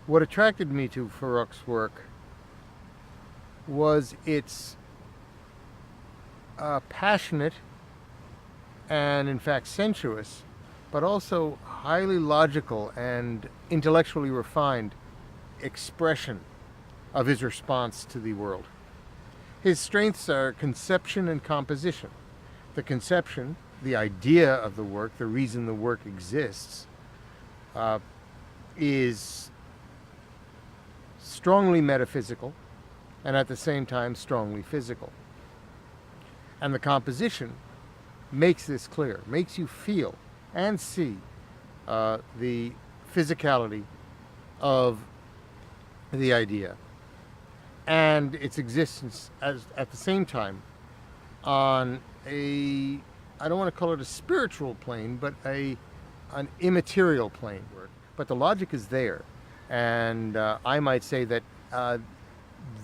What attracted me to Farok's work was its passionate and, in fact, sensuous, but also highly logical and intellectually refined expression of his response to the world. His strengths are conception and composition. The conception, the idea of the work, the reason the work exists, is strongly metaphysical and at the same time strongly physical. And the composition makes this clear, makes you feel and see the physicality of the idea and its existence at the same time on a, I don't want to call it a spiritual plane, but an immaterial plane. But the logic is there. And I might say that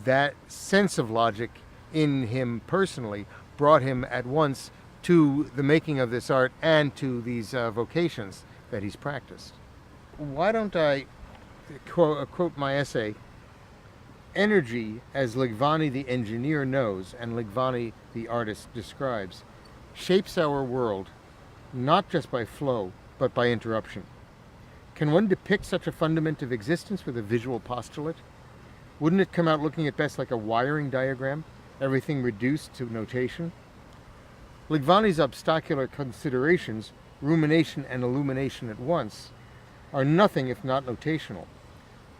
that sense of logic in him personally brought him at once to the making of this art and to these vocations that he's practiced. Why don't I quote my essay? Energy, as Ligvani the engineer knows and Ligvani the artist describes, shapes our world not just by flow but by interruption. Can one depict such a fundament of existence with a visual postulate? Wouldn't it come out looking at best like a wiring diagram, everything reduced to notation? Ligvani's obstacular considerations, rumination and illumination at once, are nothing if not notational,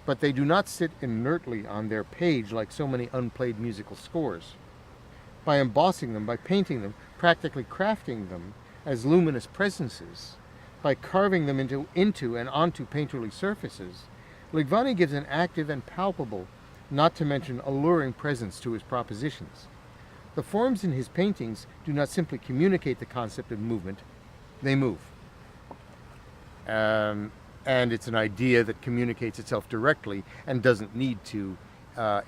but they do not sit inertly on their page like so many unplayed musical scores. By embossing them, by painting them, practically crafting them as luminous presences, by carving them into and onto painterly surfaces, Ligvani gives an active and palpable, not to mention alluring presence to his propositions. The forms in his paintings do not simply communicate the concept of movement, they move. And it's an idea that communicates itself directly and doesn't need to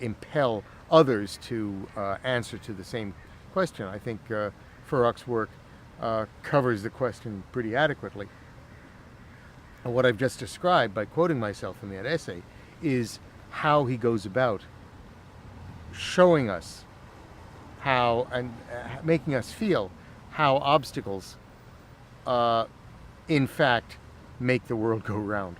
impel others to answer to the same question. I think Farok's work covers the question pretty adequately. And what I've just described by quoting myself in that essay is how he goes about showing us how and making us feel how obstacles in fact make the world go round.